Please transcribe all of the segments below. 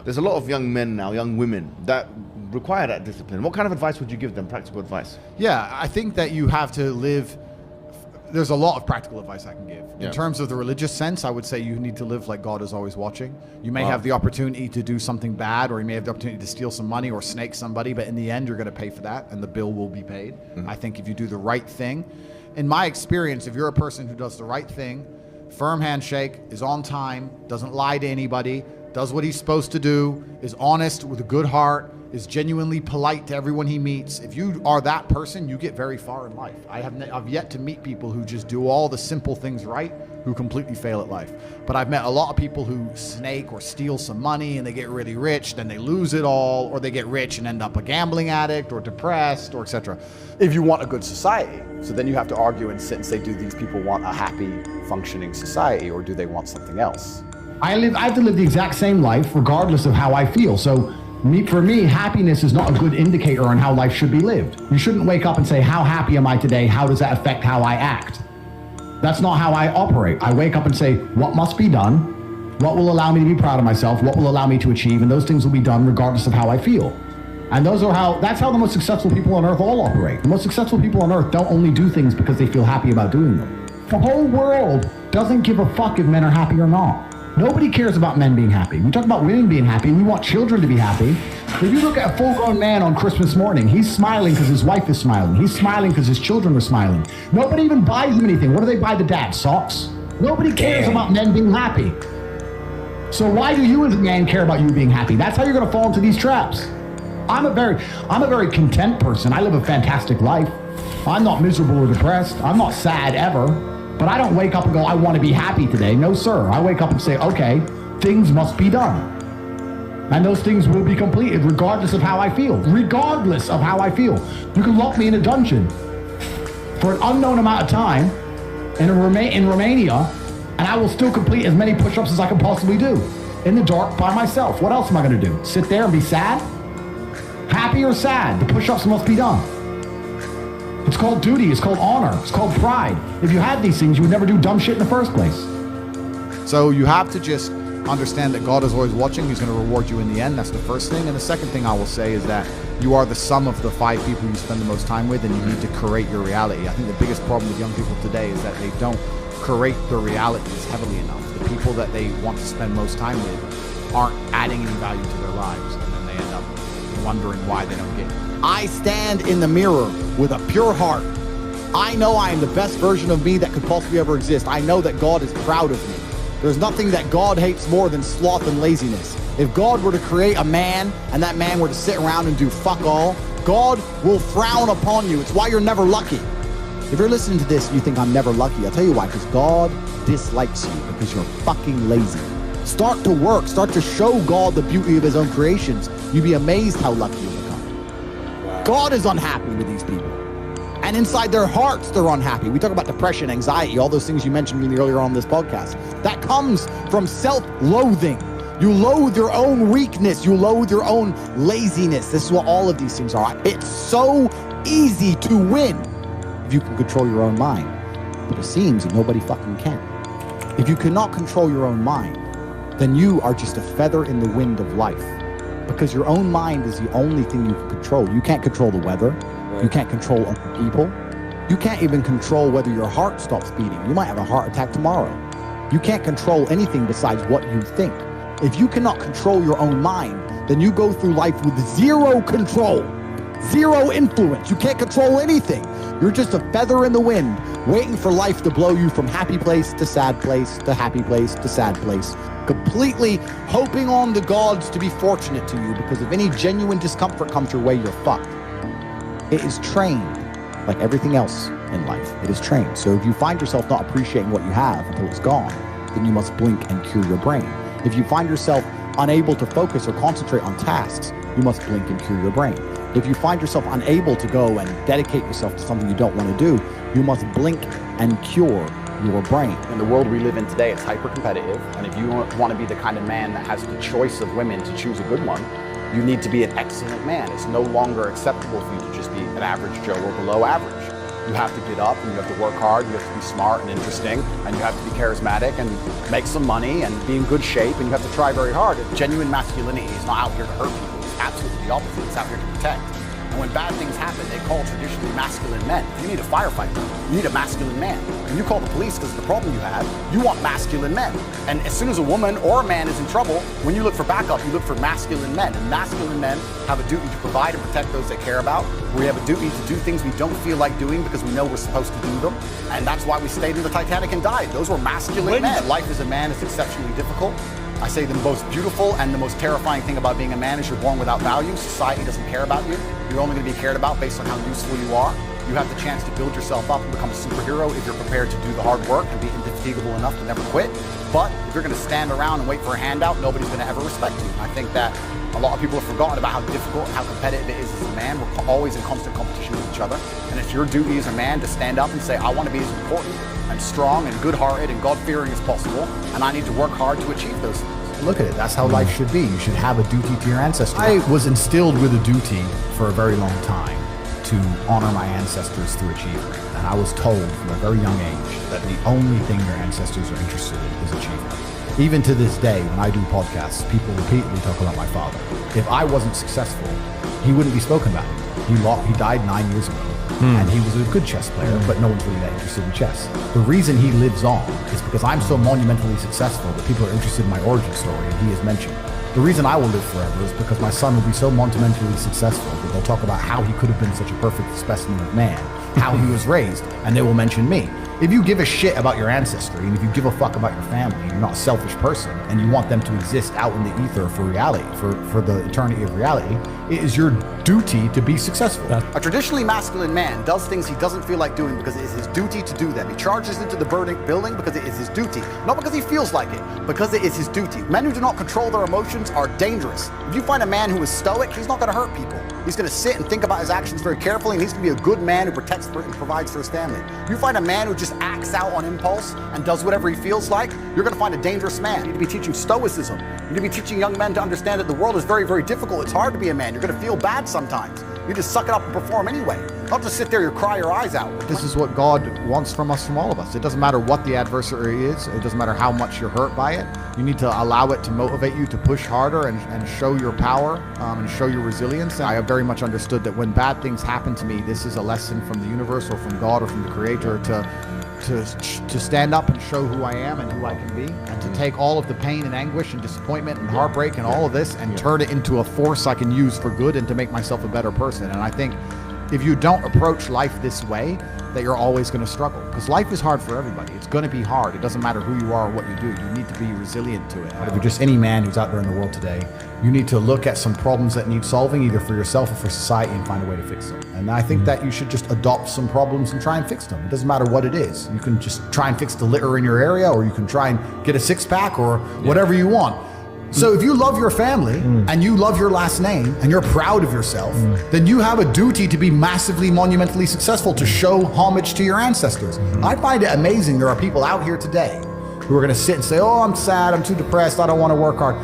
There's a lot of young men now, young women, that require that discipline. What kind of advice would you give them, practical advice? Yeah, I think that you have to live. There's a lot of practical advice I can give. In terms of the religious sense, I would say you need to live like God is always watching. You may have the opportunity to do something bad, or you may have the opportunity to steal some money or snake somebody, but in the end, you're going to pay for that, and the bill will be paid. I think if you do the right thing, in my experience, if you're a person who does the right thing, firm handshake, is on time, doesn't lie to anybody, does what he's supposed to do, is honest with a good heart, is genuinely polite to everyone he meets. If you are that person, you get very far in life. I've yet to meet people who just do all the simple things right, who completely fail at life. But I've met a lot of people who snake or steal some money and they get really rich, then they lose it all, or they get rich and end up a gambling addict or depressed, or etc. If you want a good society, so then you have to argue and sit and say, do these people want a happy, functioning society, or do they want something else? I have to live the exact same life regardless of how I feel. So for me, happiness is not a good indicator on how life should be lived. You shouldn't wake up and say, how happy am I today? How does that affect how I act? That's not how I operate. I wake up and say, what must be done? What will allow me to be proud of myself? What will allow me to achieve? And those things will be done regardless of how I feel. And that's how the most successful people on earth all operate. The most successful people on earth don't only do things because they feel happy about doing them. The whole world doesn't give a fuck if men are happy or not. Nobody cares about men being happy. We talk about women being happy, and we want children to be happy. If you look at a full-grown man on Christmas morning, he's smiling because his wife is smiling. He's smiling because his children are smiling. Nobody even buys him anything. What do they buy the dad? Socks? Nobody cares about men being happy. So why do you as a man care about you being happy? That's how you're going to fall into these traps. I'm a very content person. I live a fantastic life. I'm not miserable or depressed. I'm not sad ever. But I don't wake up and go, I want to be happy today. No, sir. I wake up and say, okay, things must be done. And those things will be completed regardless of how I feel. Regardless of how I feel. You can lock me in a dungeon for an unknown amount of time in Romania, and I will still complete as many push-ups as I can possibly do in the dark by myself. What else am I going to do? Sit there and be sad? Happy or sad? The push-ups must be done. It's called duty, it's called honor, it's called pride. If you had these things, you would never do dumb shit in the first place. So you have to just understand that God is always watching. He's going to reward you in the end. That's the first thing. And the second thing I will say is that you are the sum of the 5 people you spend the most time with, and you need to create your reality. I think the biggest problem with young people today is that they don't create their realities heavily enough. The people that they want to spend most time with aren't adding any value to their lives, and then they end up wondering why they don't get it. I stand in the mirror with a pure heart. I know I am the best version of me that could possibly ever exist. I know that God is proud of me. There's nothing that God hates more than sloth and laziness. If God were to create a man and that man were to sit around and do fuck all, God will frown upon you. It's why you're never lucky. If you're listening to this and you think I'm never lucky, I'll tell you why, because God dislikes you because you're fucking lazy. Start to work. Start to show God the beauty of his own creations. You'd be amazed how lucky you'll become. God is unhappy with these people. And inside their hearts, they're unhappy. We talk about depression, anxiety, all those things you mentioned really earlier on this podcast. That comes from self-loathing. You loathe your own weakness. You loathe your own laziness. This is what all of these things are. It's so easy to win if you can control your own mind. But it seems that nobody fucking can. If you cannot control your own mind, then you are just a feather in the wind of life. Because your own mind is the only thing you can control. You can't control the weather. You can't control other people. You can't even control whether your heart stops beating. You might have a heart attack tomorrow. You can't control anything besides what you think. If you cannot control your own mind, then you go through life with zero control, zero influence. You can't control anything. You're just a feather in the wind, waiting for life to blow you from happy place to sad place to happy place to sad place. Completely hoping on the gods to be fortunate to you, because if any genuine discomfort comes your way, you're fucked. It is trained, like everything else in life. It is trained. So if you find yourself not appreciating what you have until it's gone, then you must blink and cure your brain. If you find yourself unable to focus or concentrate on tasks, you must blink and cure your brain. If you find yourself unable to go and dedicate yourself to something you don't want to do, you must blink and cure your brain. In the world we live in today, it's hyper-competitive, and if you want to be the kind of man that has the choice of women to choose a good one, you need to be an excellent man. It's no longer acceptable for you to just be an average Joe or below average. You have to get up and you have to work hard, you have to be smart and interesting, and you have to be charismatic and make some money and be in good shape, and you have to try very hard. Genuine masculinity is not out here to hurt people. It's absolutely the opposite. It's out here to protect. And when bad things happen, they call traditionally masculine men. If you need a firefighter, you need a masculine man. When you call the police because of the problem you have, you want masculine men. And as soon as a woman or a man is in trouble, when you look for backup, you look for masculine men. And masculine men have a duty to provide and protect those they care about. We have a duty to do things we don't feel like doing because we know we're supposed to do them. And that's why we stayed in the Titanic and died. Those were masculine men. Life as a man is exceptionally difficult. I say the most beautiful and the most terrifying thing about being a man is you're born without value. Society doesn't care about you. You're only going to be cared about based on how useful you are. You have the chance to build yourself up and become a superhero if you're prepared to do the hard work and be indefatigable enough to never quit. But if you're going to stand around and wait for a handout, nobody's going to ever respect you. I think that a lot of people have forgotten about how difficult, how competitive it is as a man. We're always in constant competition with each other. And it's your duty as a man to stand up and say, I want to be as important and strong and good-hearted and God-fearing as possible, and I need to work hard to achieve those things. Look at it. That's how life should be. You should have a duty to your ancestors. I was instilled with a duty for a very long time to honor my ancestors through achievement. And I was told from a very young age that the only thing your ancestors are interested in is achievement. Even to this day, when I do podcasts, people repeatedly talk about my father. If I wasn't successful, he wouldn't be spoken about. He died 9 years ago. And he was a good chess player, but no one's really that interested in chess. The reason he lives on is because I'm so monumentally successful that people are interested in my origin story, and he is mentioned. The reason I will live forever is because my son will be so monumentally successful that they'll talk about how he could have been such a perfect specimen of man, how he was raised, and they will mention me. If you give a shit about your ancestry, and if you give a fuck about your family, and you're not a selfish person, and you want them to exist out in the ether for reality, for the eternity of reality, it is your duty to be successful. A traditionally masculine man does things he doesn't feel like doing because it is his duty to do them. He charges into the burning building because it is his duty. Not because he feels like it, because it is his duty. Men who do not control their emotions are dangerous. If you find a man who is stoic, he's not going to hurt people. He's going to sit and think about his actions very carefully, and he's going to be a good man who protects and provides for his family. You find a man who just acts out on impulse and does whatever he feels like, you're going to find a dangerous man. You need to be teaching stoicism. You need to be teaching young men to understand that the world is very, very difficult. It's hard to be a man. You're going to feel bad sometimes. You just suck it up and perform anyway. Not just sit there and cry your eyes out. This is what God wants from us, from all of us. It doesn't matter what the adversary is. It doesn't matter how much you're hurt by it. You need to allow it to motivate you to push harder and show your power and show your resilience. And I have very much understood that when bad things happen to me, this is a lesson from the universe or from God or from the Creator to stand up and show who I am and who I can be, and to take all of the pain and anguish and disappointment and heartbreak and all of this and turn it into a force I can use for good and to make myself a better person. And I think if you don't approach life this way, that you're always going to struggle, because life is hard for everybody. It's going to be hard. It doesn't matter who you are or what you do. You need to be resilient to it. But if you're just any man who's out there in the world today, you need to look at some problems that need solving, either for yourself or for society, and find a way to fix them. And I think that you should just adopt some problems and try and fix them. It doesn't matter what it is. You can just try and fix the litter in your area, or you can try and get a six-pack or whatever you want. So if you love your family and you love your last name and you're proud of yourself, then you have a duty to be massively, monumentally successful, to show homage to your ancestors. I find it amazing there are people out here today who are going to sit and say, oh, I'm sad, I'm too depressed, I don't want to work hard.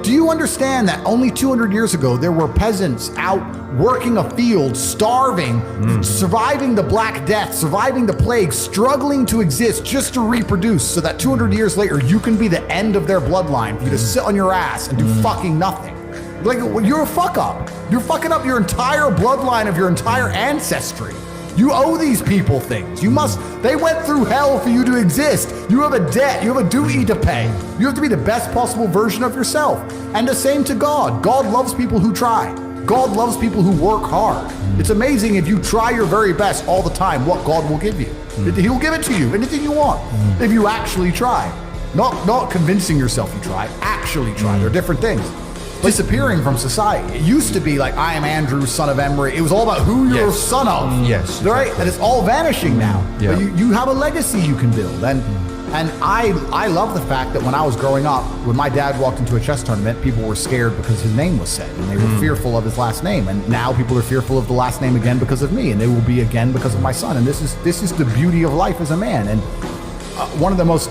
Do you understand that only 200 years ago there were peasants out working a field, starving, surviving the Black Death, surviving the plague, struggling to exist just to reproduce, so that 200 years later you can be the end of their bloodline, for you to sit on your ass and do fucking nothing? Like, you're a fuck up. You're fucking up your entire bloodline of your entire ancestry. You owe these people things. They went through hell for you to exist. You have a debt. You have a duty to pay. You have to be the best possible version of yourself. And the same to God. God loves people who try. God loves people who work hard. It's amazing if you try your very best all the time, what God will give you. He'll give it to you, anything you want, if you actually try. Not convincing yourself you try, actually try. They're different things. Disappearing from society. It used to be like, I am Andrew, son of Emery. It was all about who you're son of. Yes. Right? And it's all vanishing now. Yeah. But you have a legacy you can build. And I love the fact that when I was growing up, when my dad walked into a chess tournament, people were scared because his name was said, and they were fearful of his last name. And now people are fearful of the last name again because of me, and they will be again because of my son. And this is the beauty of life as a man. And one of the most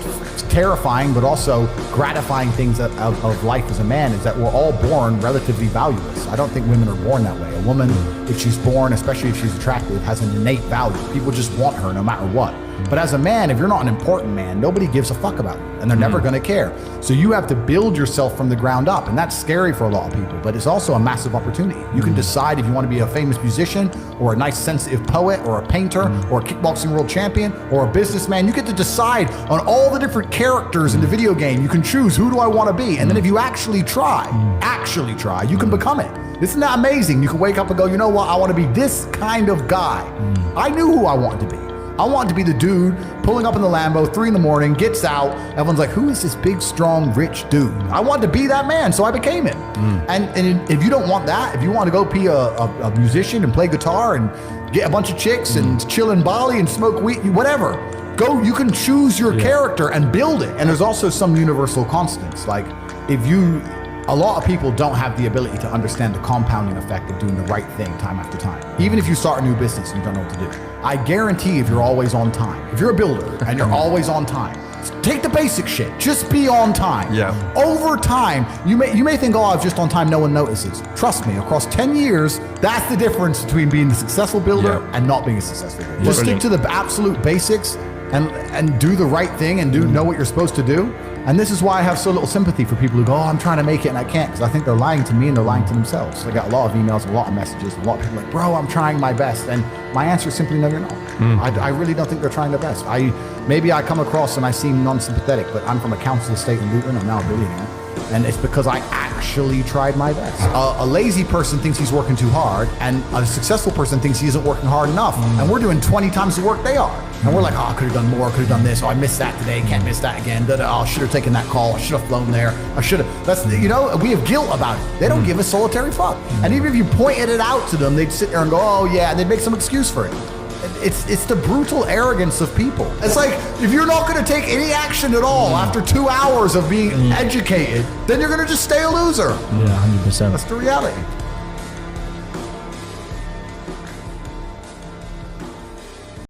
terrifying but also gratifying things of life as a man is that we're all born relatively valueless. I don't think women are born that way. A woman, if she's born, especially if she's attractive, has an innate value. People just want her no matter what. But as a man, if you're not an important man, nobody gives a fuck about you, and they're never going to care. So you have to build yourself from the ground up, and that's scary for a lot of people, but it's also a massive opportunity. You can decide if you want to be a famous musician or a nice sensitive poet or a painter or a kickboxing world champion or a businessman. You get to decide on all the different characters in the video game. You can choose, who do I want to be? And then if you actually try, you can become it. Isn't that amazing? You can wake up and go, you know what? I want to be this kind of guy. I knew who I wanted to be. I wanted to be the dude pulling up in the Lambo, 3 a.m, gets out. Everyone's like, who is this big, strong, rich dude? I wanted to be that man, so I became it. And if you don't want that, if you want to go be a musician and play guitar and get a bunch of chicks and chill in Bali and smoke weed, whatever, go, you can choose your character and build it. And there's also some universal constants. Like a lot of people don't have the ability to understand the compounding effect of doing the right thing time after time. Even if you start a new business and you don't know what to do. I guarantee if you're always on time, if you're a builder and you're always on time, take the basic shit, just be on time. Over time, you may think, oh, I'm just on time, no one notices. Trust me, across 10 years, that's the difference between being a successful builder and not being a successful builder. Just stick to the absolute basics and do the right thing and know what you're supposed to do. And this is why I have so little sympathy for people who go, oh, I'm trying to make it and I can't, because I think they're lying to me and they're lying to themselves. I got a lot of emails, a lot of messages, a lot of people like, bro, I'm trying my best. And my answer is simply, no, you're not. I really don't think they're trying their best. Maybe I come across and I seem non-sympathetic, but I'm from a council estate in Luton. I'm now a billionaire. And it's because I actually tried my best. A lazy person thinks he's working too hard, and a successful person thinks he isn't working hard enough. And we're doing 20 times the work they are. And we're like, oh, I could have done more, could have done this. Oh, I missed that today, can't miss that again. Oh, I should have taken that call. I should have flown there. I should have. That's, we have guilt about it. They don't give a solitary fuck. And even if you pointed it out to them, they'd sit there and go, oh yeah, and they'd make some excuse for it. It's the brutal arrogance of people. It's like, if you're not going to take any action at all after 2 hours of being educated, then you're going to just stay a loser. Yeah, 100%. That's the reality.